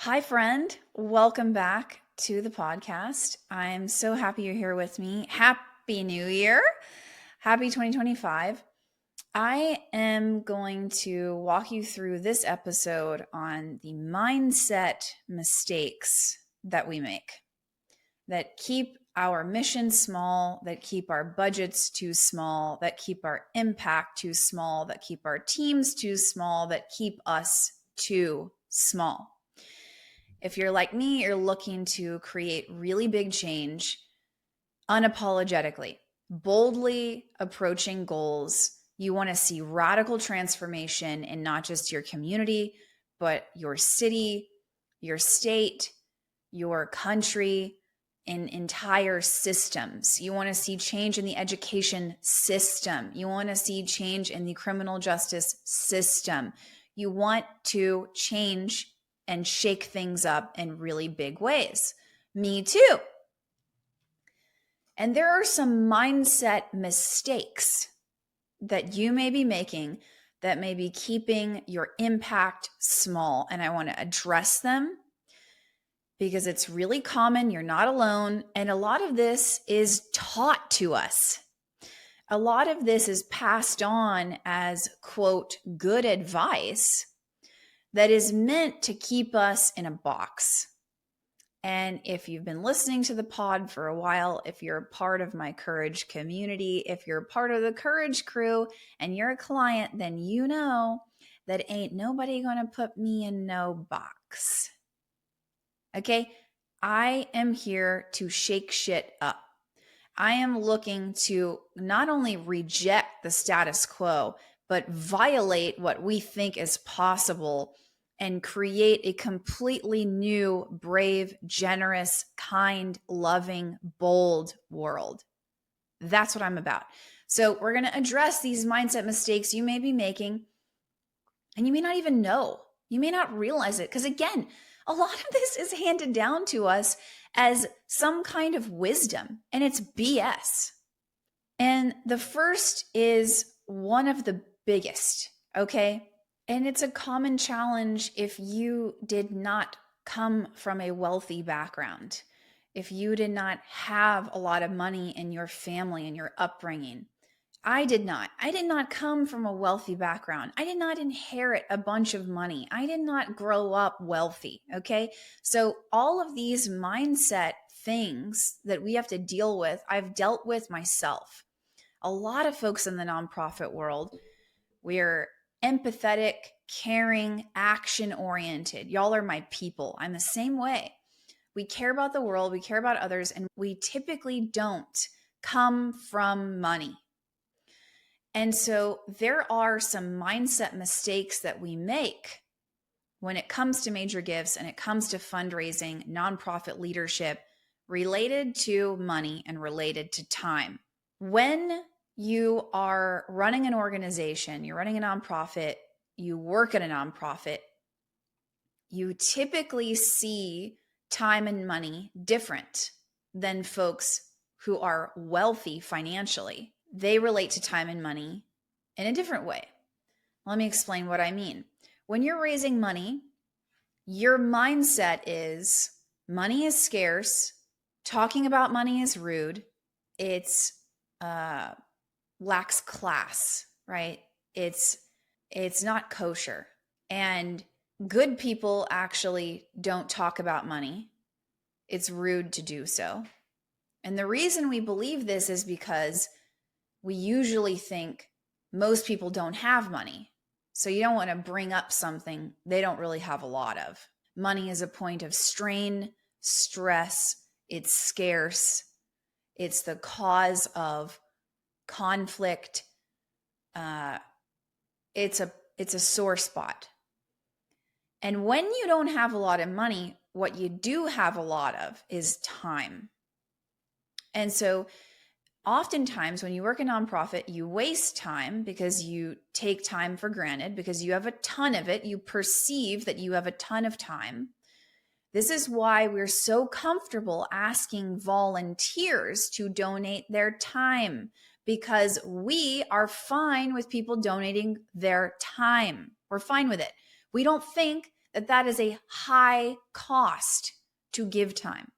Hi, friend. Welcome back to the podcast. I'm so happy you're here with me. Happy New Year. Happy 2025. I am going to walk you through this episode on the mindset mistakes that we make that keep our mission small, that keep our budgets too small, that keep our impact too small, that keep our teams too small, that keep us too small. If you're like me, you're looking to create really big change unapologetically, boldly approaching goals. You want to see radical transformation in not just your community, but your city, your state, your country, in entire systems. You want to see change in the education system. You want to see change in the criminal justice system. You want to change and shake things up in really big ways. Me too. And there are some mindset mistakes that you may be making that may be keeping your impact small. And I want to address them because it's really common. You're not alone. And a lot of this is taught to us. A lot of this is passed on as, quote, good advice that is meant to keep us in a box. And if you've been listening to the pod for a while, if you're a part of my Courage community, if you're a part of the Courage crew and you're a client, then you know that ain't nobody gonna put me in no box. Okay? I am here to shake shit up. I am looking to not only reject the status quo, but violate what we think is possible and create a completely new, brave, generous, kind, loving, bold world. That's what I'm about. So we're going to address these mindset mistakes you may be making, and you may not even know. You may not realize it. Because again, a lot of this is handed down to us as some kind of wisdom, and it's BS. And the first is one of the biggest, okay? And it's a common challenge if you did not come from a wealthy background, if you did not have a lot of money in your family and your upbringing. I did not. I did not come from a wealthy background. I did not inherit a bunch of money. I did not grow up wealthy, okay? So all of these mindset things that we have to deal with, I've dealt with myself. A lot of folks in the nonprofit world, we're empathetic, caring, action-oriented. Y'all are my people. I'm the same way. We care about the world, we care about others, and we typically don't come from money. And so there are some mindset mistakes that we make when it comes to major gifts and it comes to fundraising, nonprofit leadership, related to money and related to time. When you are running an organization, you're running a nonprofit, you work at a nonprofit, you typically see time and money different than folks who are wealthy financially. They relate to time and money in a different way. Let me explain what I mean. When you're raising money, your mindset is money is scarce, talking about money is rude, it's lacks class, right? It's not kosher. And good people actually don't talk about money. It's rude to do so. And the reason we believe this is because we usually think most people don't have money. So you don't want to bring up something they don't really have a lot of. Money is a point of strain, stress, it's scarce. It's the cause of conflict. It's a sore spot. And when you don't have a lot of money, what you do have a lot of is time. And so oftentimes when you work a nonprofit, you waste time because you take time for granted, because you have a ton of it. You perceive that you have a ton of time. This is why we're so comfortable asking volunteers to donate their time, because we are fine with people donating their time. We're fine with it. We don't think that is a high cost to give time.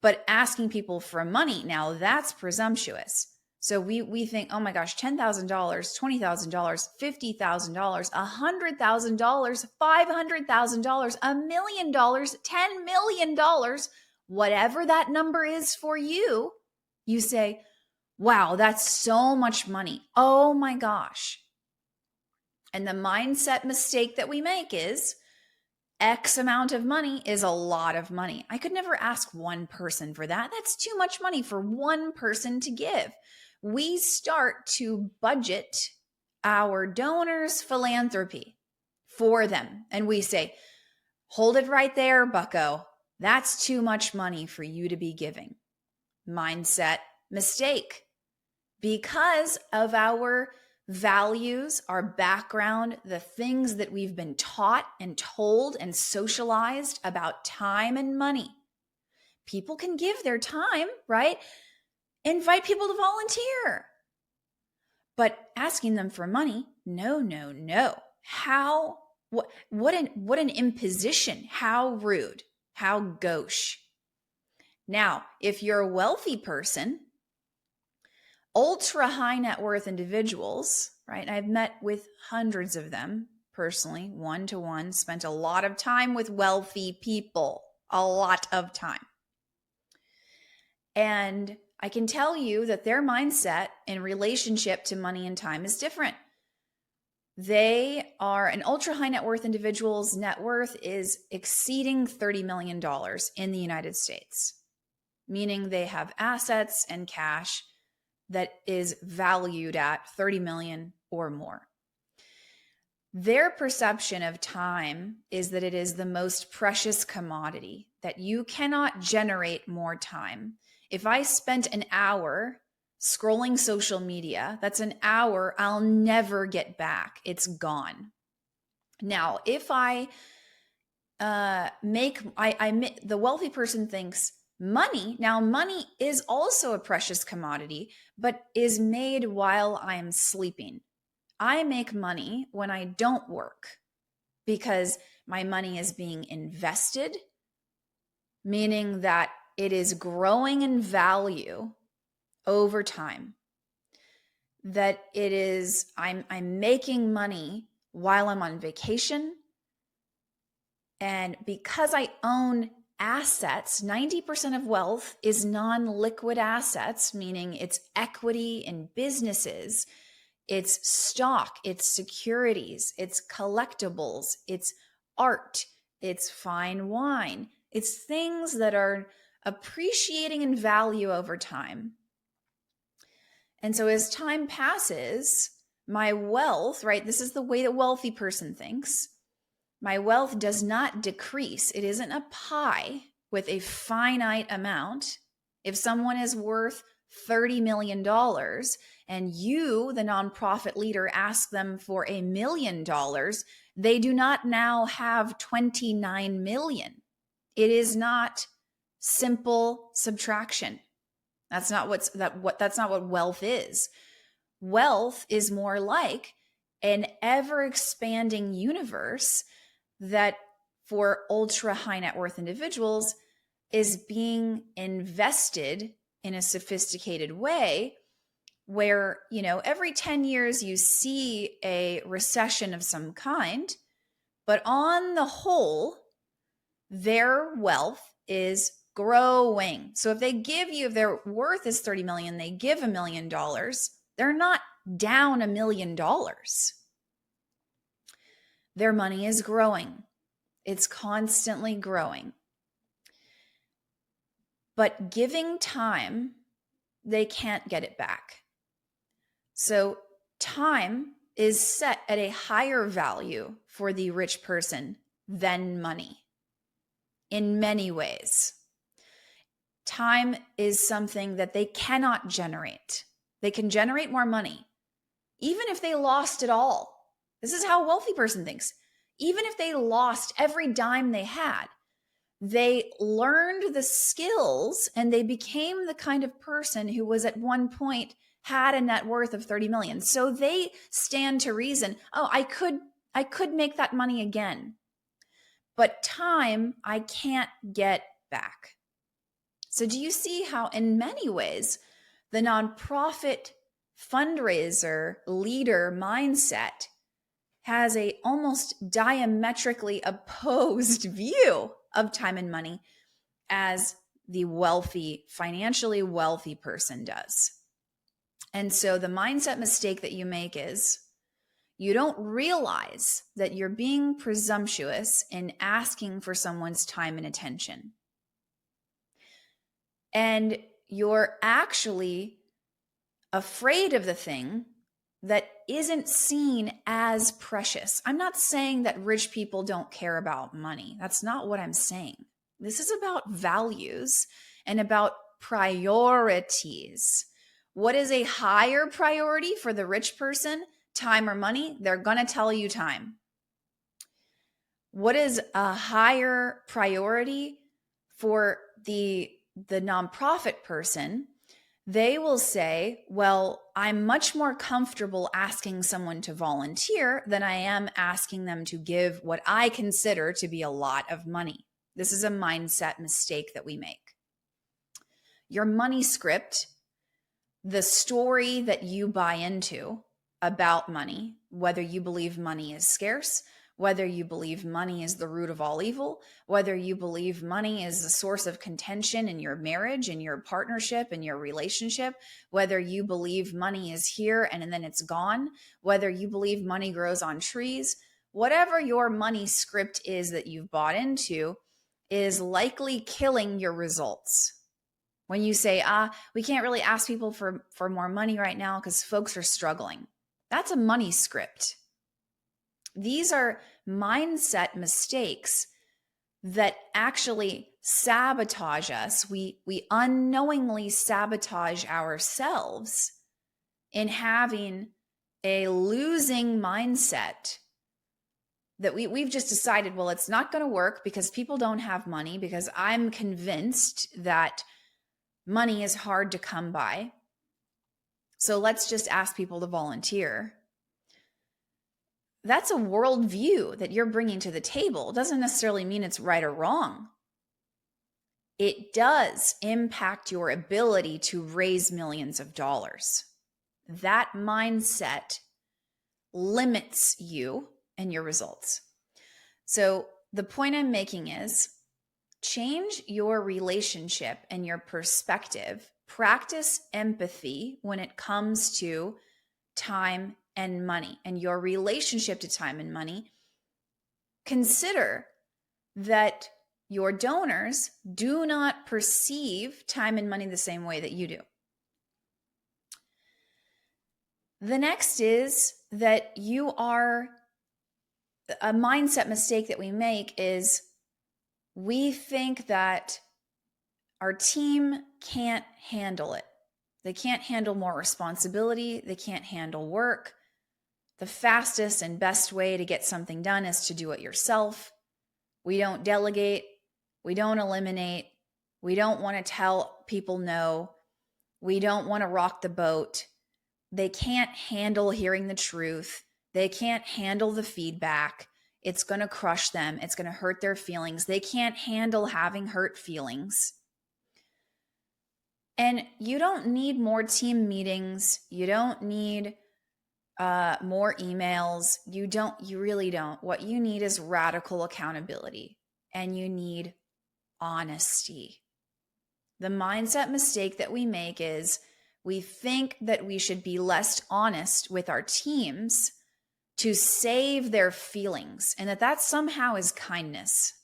But asking people for money, now that's presumptuous. So we think, oh my gosh, $10,000, $20,000, $50,000, $100,000, $500,000, $1 million, $10 million, whatever that number is for you, you say, wow, that's so much money. Oh my gosh. And the mindset mistake that we make is X amount of money is a lot of money. I could never ask one person for that. That's too much money for one person to give. We start to budget our donors' philanthropy for them. And we say, hold it right there, bucko. That's too much money for you to be giving. Mindset mistake. Because of our values, our background, the things that we've been taught and told and socialized about time and money. People can give their time, right? Invite people to volunteer. But asking them for money, no. How, what an imposition. How rude, how gauche. Now, if you're a wealthy person, ultra high net worth individuals, right? I've met with hundreds of them personally, one-to-one, spent a lot of time with wealthy people, a lot of time. And I can tell you that their mindset in relationship to money and time is different. They are an ultra high net worth individual's net worth is exceeding $30 million in the United States, meaning they have assets and cash that is valued at 30 million or more. Their perception of time is that it is the most precious commodity, that you cannot generate more time. If I spent an hour scrolling social media, that's an hour I'll never get back. It's gone. Now, if the wealthy person thinks money is also a precious commodity, but is made while I am sleeping. I make money when I don't work because my money is being invested, meaning that it is growing in value over time. That it is, I'm making money while I'm on vacation. And because I own assets, 90% of wealth is non-liquid assets, meaning it's equity in businesses, it's stock, it's securities, it's collectibles, it's art, it's fine wine, it's things that are appreciating in value over time. And so as time passes, my wealth, right, this is the way the wealthy person thinks, my wealth does not decrease. It isn't a pie with a finite amount. If someone is worth $30 million and you, the nonprofit leader, ask them for $1 million, they do not now have 29 million. It is not simple subtraction. That's not what wealth is. Wealth is more like an ever expanding universe that for ultra high net worth individuals is being invested in a sophisticated way where, every 10 years you see a recession of some kind, but on the whole, their wealth is growing. So if their worth is 30 million, they give $1 million, they're not down $1 million. Their money is growing. It's constantly growing. But giving time, they can't get it back. So time is set at a higher value for the rich person than money in many ways. Time is something that they cannot generate. They can generate more money, even if they lost it all. This is how a wealthy person thinks. Even if they lost every dime they had, they learned the skills and they became the kind of person who was at one point had a net worth of 30 million. So they stand to reason, oh, I could make that money again. but time I can't get back. So do you see how in many ways the nonprofit fundraiser leader mindset has a almost diametrically opposed view of time and money as the wealthy, financially wealthy person does? And so the mindset mistake that you make is you don't realize that you're being presumptuous in asking for someone's time and attention. And you're actually afraid of the thing that isn't seen as precious. I'm not saying that rich people don't care about money. That's not what I'm saying. This is about values and about priorities. What is a higher priority for the rich person, time or money? They're going to tell you time. What is a higher priority for the nonprofit person? They will say, well, I'm much more comfortable asking someone to volunteer than I am asking them to give what I consider to be a lot of money. This is a mindset mistake that we make. Your money script, the story that you buy into about money, whether you believe money is scarce, whether you believe money is the root of all evil, whether you believe money is the source of contention in your marriage, in your partnership, in your relationship, whether you believe money is here and then it's gone, whether you believe money grows on trees, whatever your money script is that you've bought into is likely killing your results. When you say, we can't really ask people for more money right now because folks are struggling. That's a money script. These are mindset mistakes that actually sabotage us. We unknowingly sabotage ourselves in having a losing mindset that we've just decided, well, it's not going to work because people don't have money, because I'm convinced that money is hard to come by. So let's just ask people to volunteer. That's a worldview that you're bringing to the table. It doesn't necessarily mean it's right or wrong. It does impact your ability to raise millions of dollars. That mindset limits you and your results. So the point I'm making is change your relationship and your perspective. Practice empathy when it comes to time and money and your relationship to time and money. Consider that your donors do not perceive time and money the same way that you do. The next is that a mindset mistake that we make is we think that our team can't handle it. They can't handle more responsibility. They can't handle work. The fastest and best way to get something done is to do it yourself. We don't delegate. We don't eliminate. We don't want to tell people no. We don't want to rock the boat. They can't handle hearing the truth. They can't handle the feedback. It's going to crush them. It's going to hurt their feelings. They can't handle having hurt feelings. And you don't need more team meetings. You don't need more emails. You really don't. What you need is radical accountability, and you need honesty. The mindset mistake that we make is we think that we should be less honest with our teams to save their feelings, and that somehow is kindness.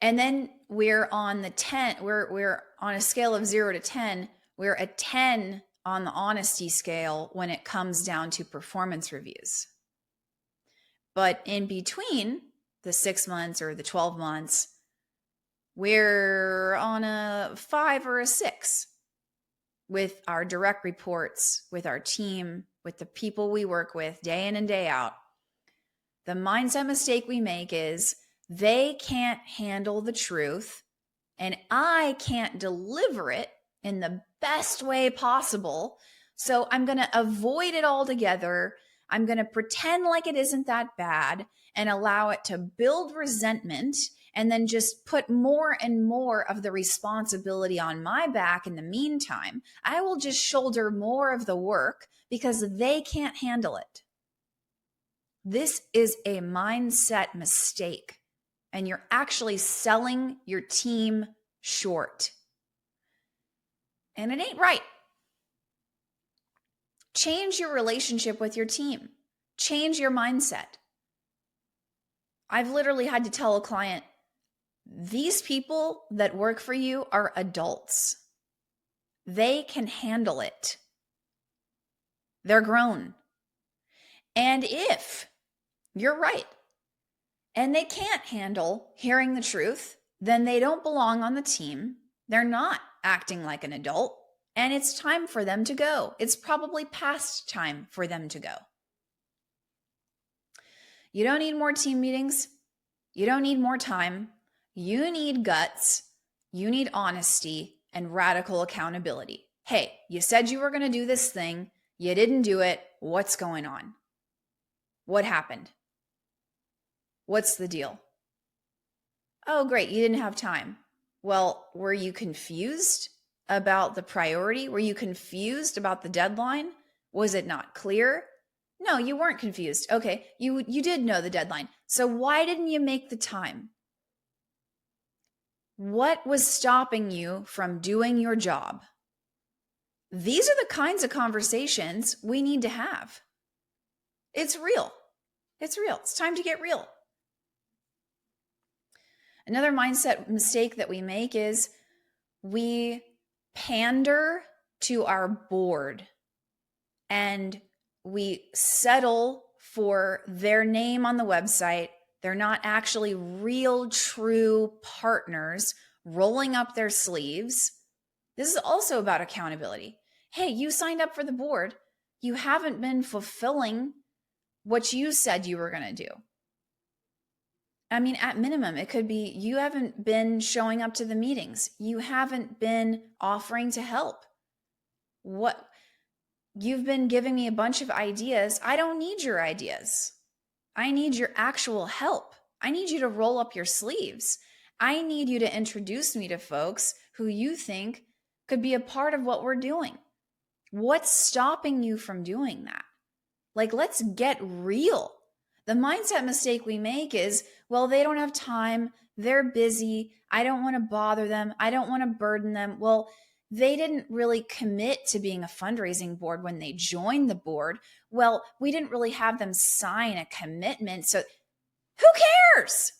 And then we're on we're on a scale of 0 to 10. We're a 10 on the honesty scale when it comes down to performance reviews. But in between the 6 months or the 12 months, we're on a 5 or a 6 with our direct reports, with our team, with the people we work with day in and day out. The mindset mistake we make is they can't handle the truth and I can't deliver it in the best way possible. So I'm going to avoid it altogether. I'm going to pretend like it isn't that bad and allow it to build resentment and then just put more and more of the responsibility on my back in the meantime. I will just shoulder more of the work because they can't handle it. This is a mindset mistake, and you're actually selling your team short. And it ain't right. Change your relationship with your team. Change your mindset. I've literally had to tell a client, these people that work for you are adults. They can handle it. They're grown. And if you're right, and they can't handle hearing the truth, then they don't belong on the team. They're not acting like an adult, and it's time for them to go. It's probably past time for them to go. You don't need more team meetings. You don't need more time. You need guts. You need honesty and radical accountability. Hey, you said you were going to do this thing. You didn't do it. What's going on? What happened? What's the deal? Oh, great. You didn't have time. Well, were you confused about the priority? Were you confused about the deadline? Was it not clear? No, you weren't confused. Okay, you did know the deadline. So why didn't you make the time? What was stopping you from doing your job? These are the kinds of conversations we need to have. It's real. It's real. It's time to get real. Another mindset mistake that we make is we pander to our board and we settle for their name on the website. They're not actually real, true partners rolling up their sleeves. This is also about accountability. Hey, you signed up for the board. You haven't been fulfilling what you said you were going to do. I mean, at minimum, it could be you haven't been showing up to the meetings. You haven't been offering to help. You've been giving me a bunch of ideas. I don't need your ideas. I need your actual help. I need you to roll up your sleeves. I need you to introduce me to folks who you think could be a part of what we're doing. What's stopping you from doing that? Like, let's get real. The mindset mistake we make is, well, they don't have time. They're busy. I don't want to bother them. I don't want to burden them. Well, they didn't really commit to being a fundraising board when they joined the board. Well, we didn't really have them sign a commitment. So who cares?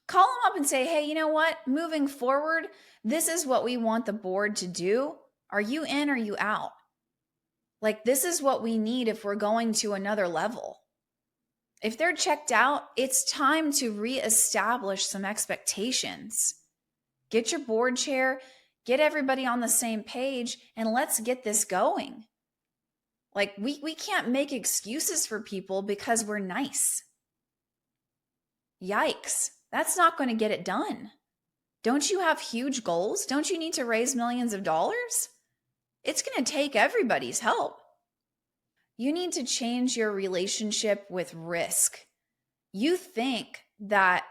Call them up and say, hey, you know what? Moving forward, this is what we want the board to do. Are you in or are you out? Like, this is what we need if we're going to another level. If they're checked out, it's time to reestablish some expectations. Get your board chair, get everybody on the same page, and let's get this going. Like, we can't make excuses for people because we're nice. Yikes, that's not going to get it done. Don't you have huge goals? Don't you need to raise millions of dollars? It's going to take everybody's help. You need to change your relationship with risk. You think that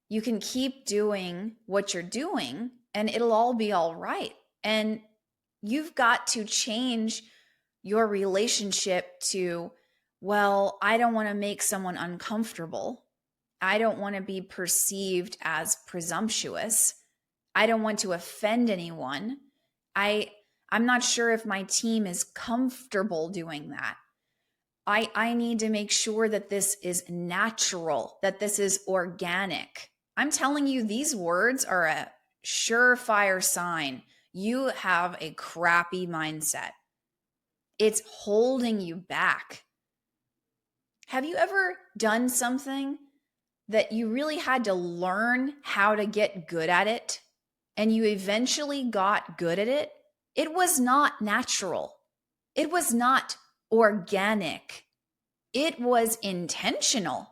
you can keep doing what you're doing and it'll all be all right. And you've got to change your relationship to, well, I don't want to make someone uncomfortable. I don't want to be perceived as presumptuous. I don't want to offend anyone. I'm not sure if my team is comfortable doing that. I need to make sure that this is natural, that this is organic. I'm telling you, these words are a surefire sign you have a crappy mindset. It's holding you back. Have you ever done something that you really had to learn how to get good at it, and you eventually got good at it? It was not natural. It was not organic. It was intentional.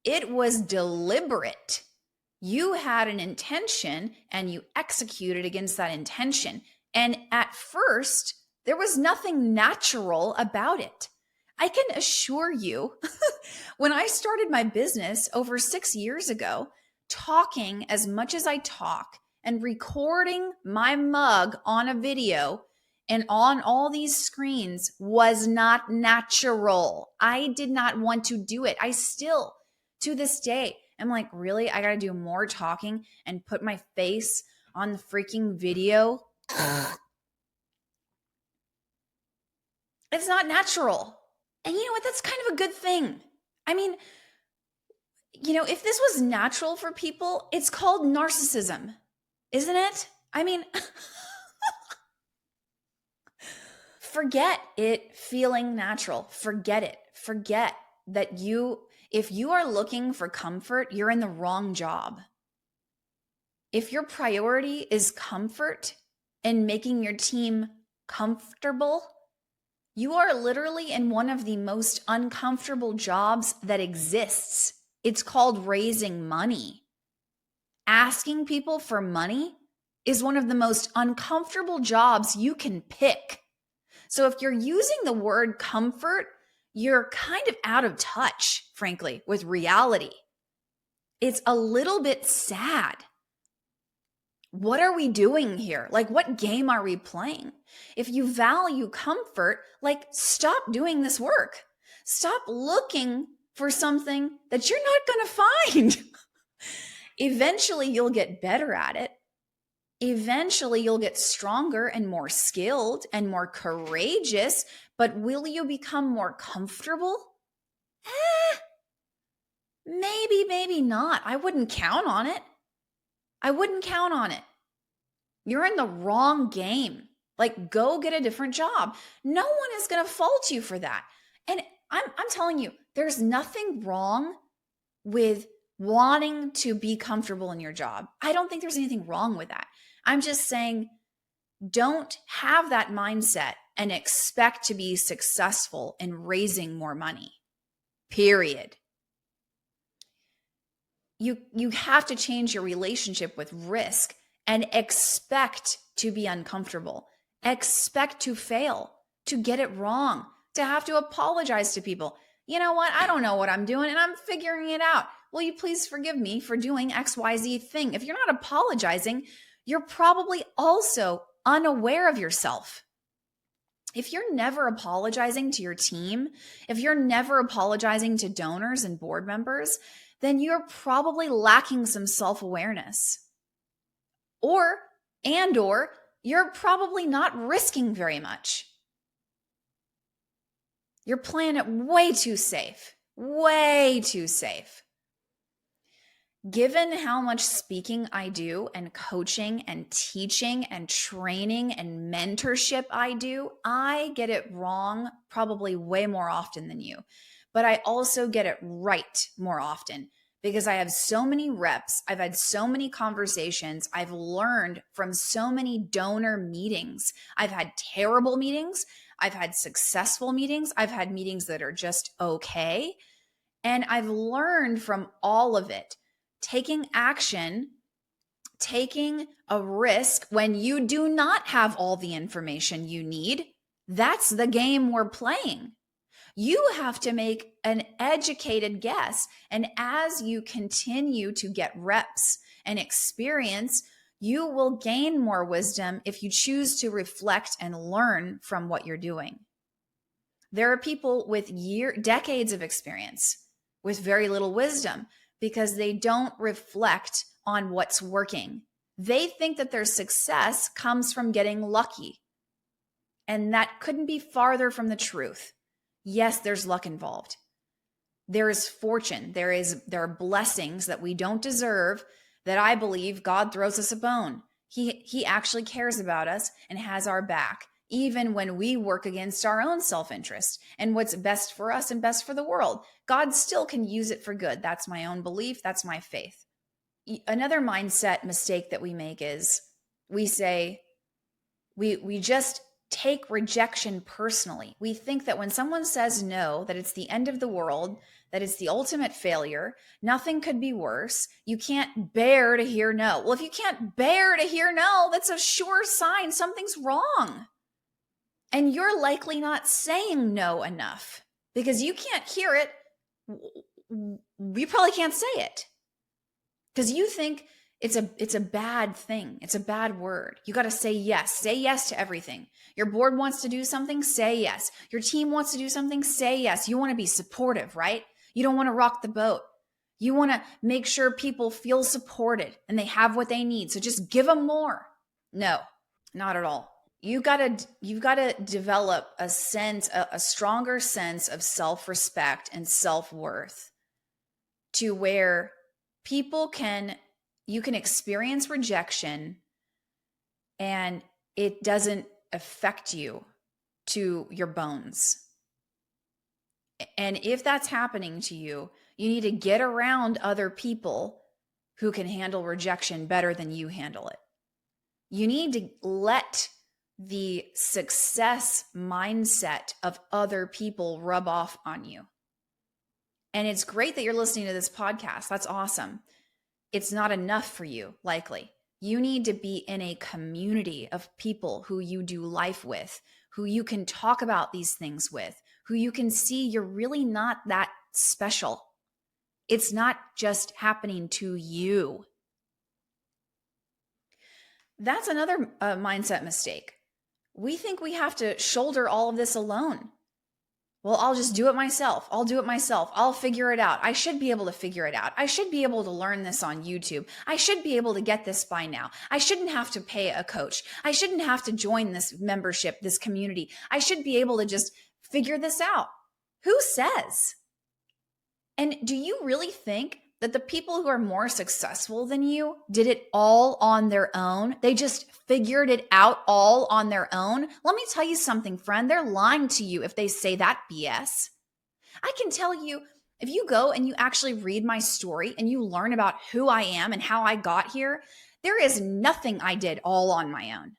It was deliberate. You had an intention and you executed against that intention. And at first, There was nothing natural about it. I can assure you, when I started my business over 6 years ago, talking as much as I talk and recording my mug on a video and on all these screens was not natural. I did not want to do it. I still, to this day, am like, really? I got to do more talking and put my face on the freaking video? It's not natural. And you know what? That's kind of a good thing. I mean, if this was natural for people, it's called narcissism, isn't it? I mean, forget it feeling natural. Forget it. Forget that if you are looking for comfort, you're in the wrong job. If your priority is comfort and making your team comfortable, you are literally in one of the most uncomfortable jobs that exists. It's called raising money. Asking people for money is one of the most uncomfortable jobs you can pick. So if you're using the word comfort, you're kind of out of touch, frankly, with reality. It's a little bit sad. What are we doing here? Like, what game are we playing? If you value comfort, stop doing this work. Stop looking for something that you're not going to find. Eventually, you'll get better at it. Eventually, you'll get stronger and more skilled and more courageous. But will you become more comfortable? Maybe, maybe not. I wouldn't count on it. You're in the wrong game. Go get a different job. No one is going to fault you for that. And I'm telling you, there's nothing wrong with wanting to be comfortable in your job. I don't think there's anything wrong with that. I'm just saying, don't have that mindset and expect to be successful in raising more money. Period. You have to change your relationship with risk and expect to be uncomfortable. Expect to fail, to get it wrong, to have to apologize to people. You know what? I don't know what I'm doing and I'm figuring it out. Will you please forgive me for doing XYZ thing? If you're not apologizing, you're probably also unaware of yourself. If you're never apologizing to your team, if you're never apologizing to donors and board members, then you're probably lacking some self-awareness. Or you're probably not risking very much. You're playing it way too safe. Way too safe. Given how much speaking I do and coaching and teaching and training and mentorship I do, I get it wrong probably way more often than you. But I also get it right more often because I have so many reps. I've had so many conversations. I've learned from so many donor meetings. I've had terrible meetings. I've had successful meetings. I've had meetings that are just okay. And I've learned from all of it. Taking action, taking a risk when you do not have all the information you need, that's the game we're playing. You have to make an educated guess. And as you continue to get reps and experience, you will gain more wisdom if you choose to reflect and learn from what you're doing. There are people with decades of experience with very little wisdom because they don't reflect on what's working. They think that their success comes from getting lucky. And that couldn't be farther from the truth. Yes, there's luck involved. There is fortune. There are blessings that we don't deserve that I believe God throws us a bone. He actually cares about us and has our back, even when we work against our own self-interest and what's best for us and best for the world. God still can use it for good. That's my own belief. That's my faith. Another mindset mistake that we make is we say, we just take rejection personally. We think that when someone says no, that it's the end of the world, that it's the ultimate failure. Nothing could be worse. You can't bear to hear no. Well, if you can't bear to hear no, that's a sure sign something's wrong. And you're likely not saying no enough because you can't hear it. You probably can't say it because you think it's a bad thing. It's a bad word. You got to say yes. Say yes to everything. Your board wants to do something, say yes. Your team wants to do something, say yes. You want to be supportive, right? You don't want to rock the boat. You want to make sure people feel supported and they have what they need. So just give them more. No, not at all. You've got to develop a stronger sense of self-respect and self-worth to where you can experience rejection and it doesn't affect you to your bones. And if that's happening to you, you need to get around other people who can handle rejection better than you handle it. You need to let the success mindset of other people rub off on you. And it's great that you're listening to this podcast. That's awesome. It's not enough for you, likely. You need to be in a community of people who you do life with, who you can talk about these things with, who you can see you're really not that special. It's not just happening to you. That's another mindset mistake. We think we have to shoulder all of this alone. Well, I'll just do it myself. I'll do it myself. I'll figure it out. I should be able to figure it out. I should be able to learn this on YouTube. I should be able to get this by now. I shouldn't have to pay a coach. I shouldn't have to join this membership, this community. I should be able to just figure this out. Who says? And do you really think that the people who are more successful than you did it all on their own? They just figured it out all on their own? Let me tell you something, friend. They're lying to you if they say that BS. I can tell you, if you go and you actually read my story and you learn about who I am and how I got here, there is nothing I did all on my own.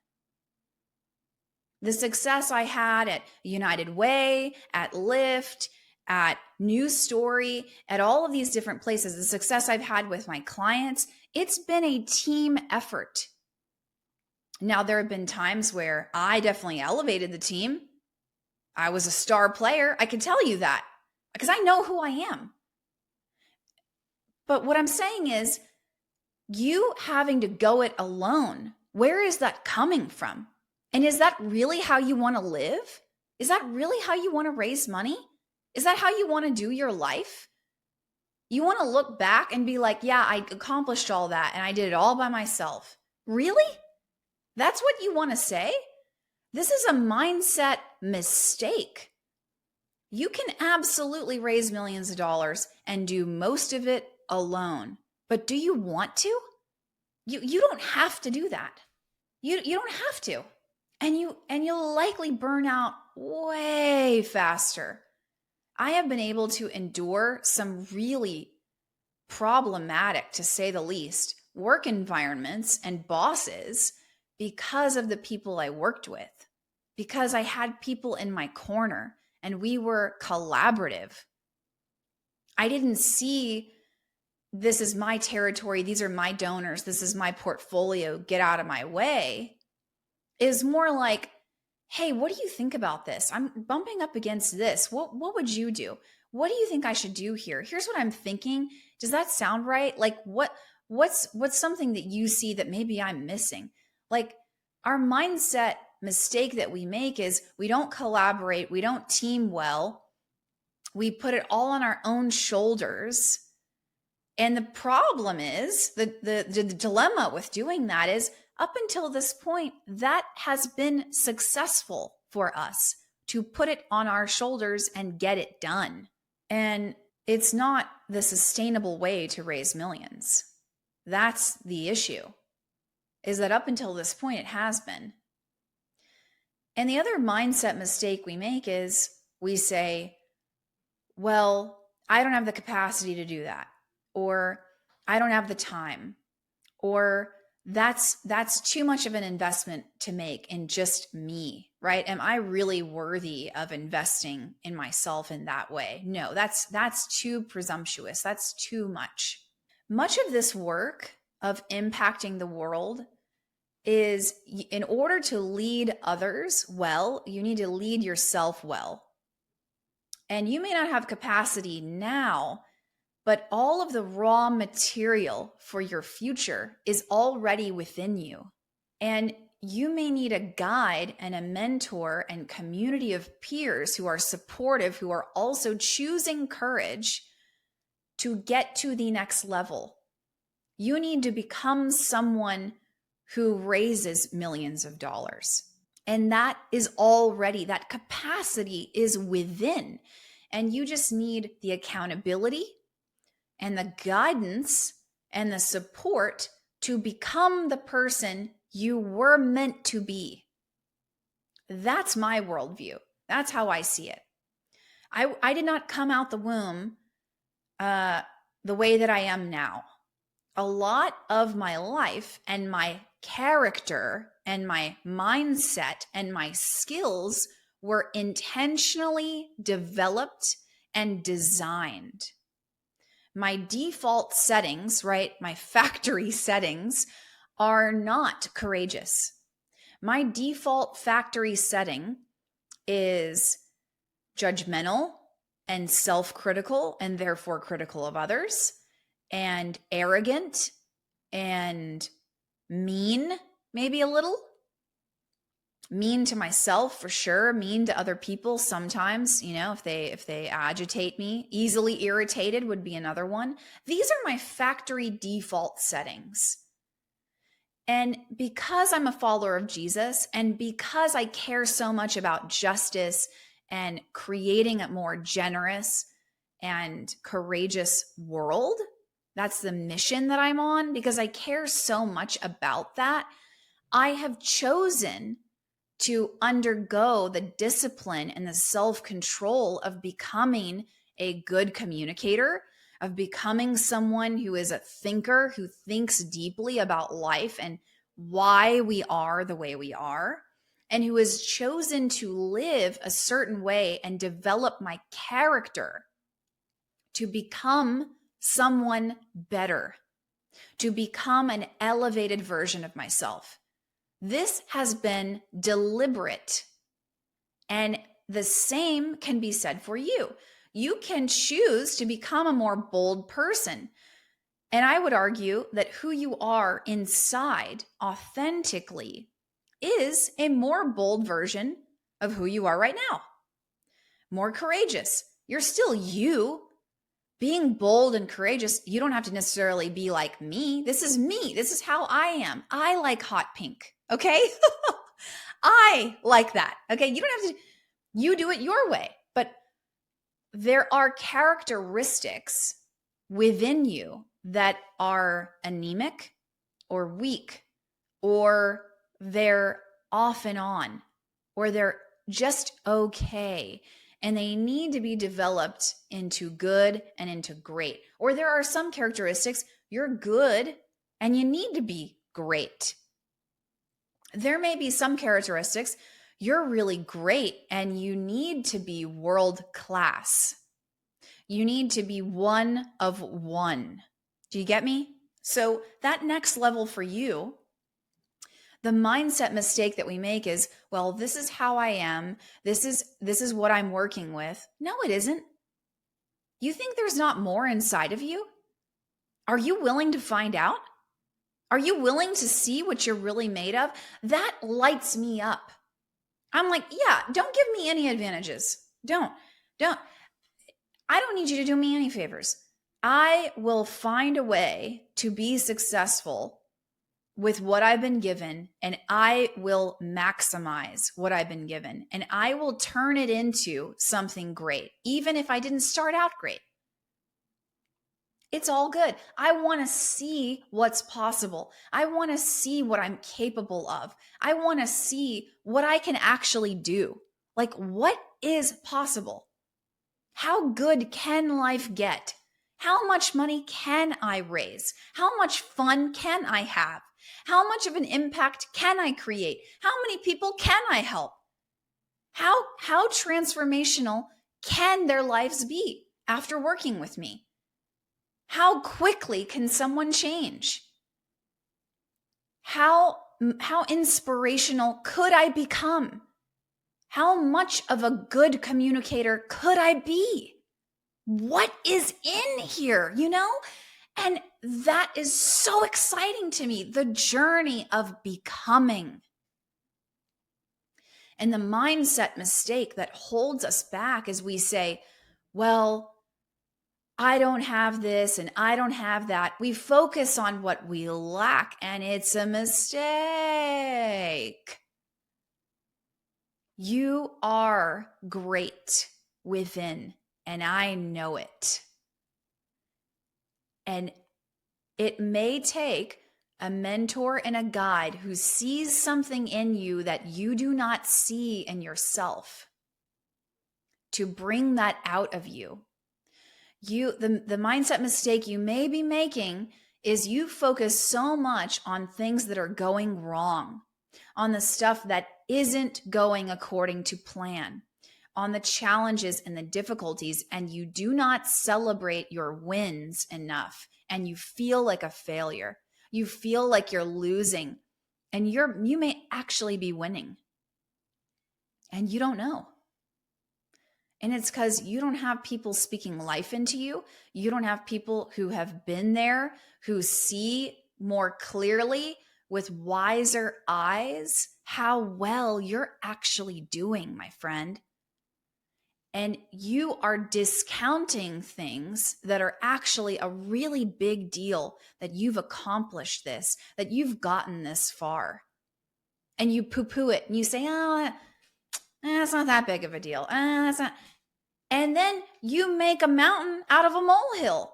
The success I had at United Way, at Lyft, at News Story, at all of these different places, the success I've had with my clients, it's been a team effort. Now, there have been times where I definitely elevated the team. I was a star player. I can tell you that because I know who I am. But what I'm saying is, you having to go it alone, where is that coming from? And is that really how you want to live? Is that really how you want to raise money? Is that how you want to do your life? You want to look back and be like, yeah, I accomplished all that and I did it all by myself. Really? That's what you want to say? This is a mindset mistake. You can absolutely raise millions of dollars and do most of it alone. But do you want to? You don't have to do that. You don't have to. And you'll likely burn out way faster. I have been able to endure some really problematic, to say the least, work environments and bosses because of the people I worked with, because I had people in my corner and we were collaborative. I didn't see, this is my territory, these are my donors, this is my portfolio, get out of my way. It was more like, hey, what do you think about this? I'm bumping up against this. What would you do? What do you think I should do here? Here's what I'm thinking. Does that sound right? Like what's something that you see that maybe I'm missing? Like, our mindset mistake that we make is we don't collaborate, we don't team well. We put it all on our own shoulders. And the problem is, the dilemma with doing that is, up until this point, that has been successful for us to put it on our shoulders and get it done. And it's not the sustainable way to raise millions. That's the issue, is that up until this point, it has been. And the other mindset mistake we make is we say, well, I don't have the capacity to do that, or I don't have the time, or that's too much of an investment to make in just me, right? Am I really worthy of investing in myself in that way? No, that's too presumptuous. That's too much. Much of this work of impacting the world is in order to lead others well, you need to lead yourself well. And you may not have capacity now, but all of the raw material for your future is already within you. And you may need a guide and a mentor and community of peers who are supportive, who are also choosing courage to get to the next level. You need to become someone who raises millions of dollars. And that is already, that capacity is within. And you just need the accountability and the guidance and the support to become the person you were meant to be. That's my worldview. That's how I see it. I did not come out the womb the way that I am now. A lot of my life and my character and my mindset and my skills were intentionally developed and designed. My default settings, right, my factory settings, are not courageous. My default factory setting is judgmental and self-critical and therefore critical of others, and arrogant and mean, maybe a little. Mean to myself for sure, mean to other people sometimes, if they agitate me. Easily irritated would be another one. These are my factory default settings. And because I'm a follower of Jesus, and because I care so much about justice and creating a more generous and courageous world, that's the mission that I'm on, because I care so much about that, I have chosen to undergo the discipline and the self-control of becoming a good communicator, of becoming someone who is a thinker, who thinks deeply about life and why we are the way we are, and who has chosen to live a certain way and develop my character to become someone better, to become an elevated version of myself. This has been deliberate, and the same can be said for you. You can choose to become a more bold person. And I would argue that who you are inside authentically is a more bold version of who you are right now. More courageous. You're still you. Being bold and courageous, you don't have to necessarily be like me. This is me. This is how I am. I like hot pink. Okay? I like that. Okay? You don't have to, you do it your way. But there are characteristics within you that are anemic or weak, or they're off and on, or they're just okay. And they need to be developed into good and into great. Or there are some characteristics, you're good and you need to be great. There may be some characteristics, you're really great and you need to be world class. You need to be one of one. Do you get me? So that next level for you, the mindset mistake that we make is, well, this is how I am. This is what I'm working with. No, it isn't. You think there's not more inside of you? Are you willing to find out? Are you willing to see what you're really made of? That lights me up. I'm like, yeah, don't give me any advantages. Don't. I don't need you to do me any favors. I will find a way to be successful with what I've been given, and I will maximize what I've been given, and I will turn it into something great, even if I didn't start out great. It's all good. I want to see what's possible. I want to see what I'm capable of. I want to see what I can actually do. Like, what is possible? How good can life get? How much money can I raise? How much fun can I have? How much of an impact can I create? How many people can I help? How transformational can their lives be after working with me? How quickly can someone change? How inspirational could I become? How much of a good communicator could I be? What is in here, And that is so exciting to me, the journey of becoming. And the mindset mistake that holds us back is we say, well, I don't have this and I don't have that. We focus on what we lack, and it's a mistake. You are great within, and I know it. And it may take a mentor and a guide who sees something in you that you do not see in yourself to bring that out of you. The mindset mistake you may be making is you focus so much on things that are going wrong, on the stuff that isn't going according to plan, on the challenges and the difficulties, and you do not celebrate your wins enough, and you feel like a failure. You feel like you're losing, and you may actually be winning, and you don't know. And it's because you don't have people speaking life into you. You don't have people who have been there, who see more clearly with wiser eyes how well you're actually doing, my friend. And you are discounting things that are actually a really big deal, that you've accomplished this, that you've gotten this far. And you poo-poo it and you say, oh, it's not that big of a deal. That's not. And then you make a mountain out of a molehill.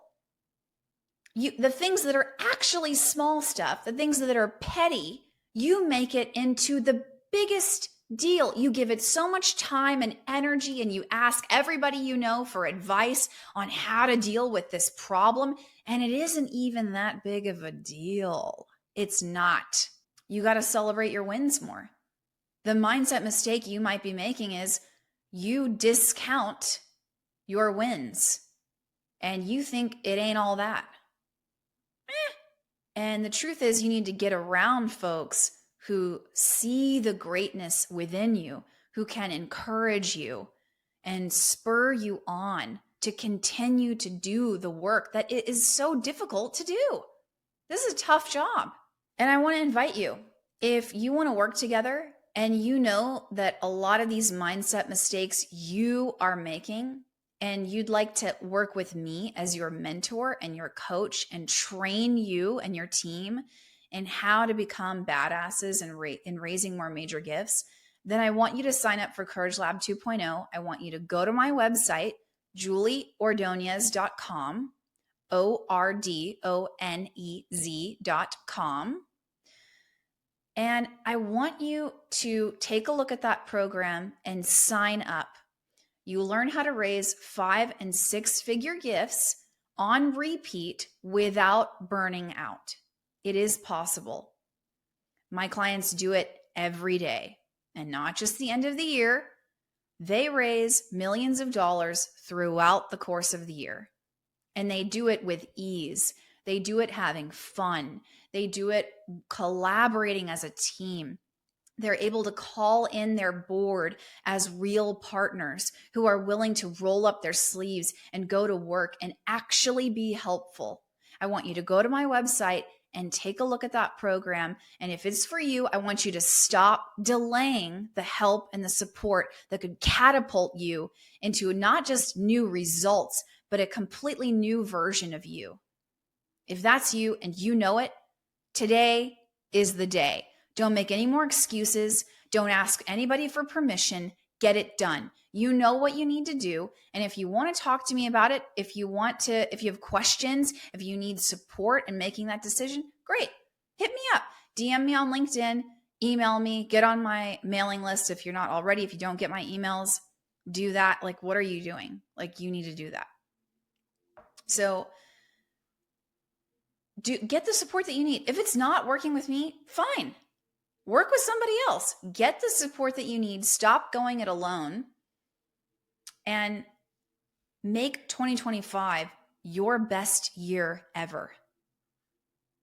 The things that are actually small stuff, the things that are petty, you make it into the biggest deal. You give it so much time and energy, and you ask everybody you know for advice on how to deal with this problem. And it isn't even that big of a deal. It's not. You got to celebrate your wins more. The mindset mistake you might be making is you discount your wins and you think it ain't all that. And the truth is, you need to get around folks who see the greatness within you, who can encourage you and spur you on to continue to do the work that it is so difficult to do. This is a tough job. And I want to invite you, if you want to work together and you know that a lot of these mindset mistakes you are making, and you'd like to work with me as your mentor and your coach and train you and your team in how to become badasses in raising more major gifts, then I want you to sign up for Courage Lab 2.0. I want you to go to my website, julieordonez.com, ORDONEZ.com. And I want you to take a look at that program and sign up. You learn how to raise 5- and 6-figure gifts on repeat without burning out. It is possible. My clients do it every day, and not just the end of the year. They raise millions of dollars throughout the course of the year, and they do it with ease. They do it having fun. They do it collaborating as a team. They're able to call in their board as real partners who are willing to roll up their sleeves and go to work and actually be helpful. I want you to go to my website and take a look at that program. And if it's for you, I want you to stop delaying the help and the support that could catapult you into not just new results, but a completely new version of you. If that's you and you know it, today is the day. Don't make any more excuses. Don't ask anybody for permission. Get it done. You know what you need to do. And if you want to talk to me about it, if you have questions, if you need support in making that decision, great. Hit me up. DM me on LinkedIn, email me, get on my mailing list if you're not already. If you don't get my emails, do that. Like, what are you doing? Like, you need to do that. So get the support that you need. If it's not working with me, fine. Work with somebody else. Get the support that you need. Stop going it alone. And make 2025 your best year ever.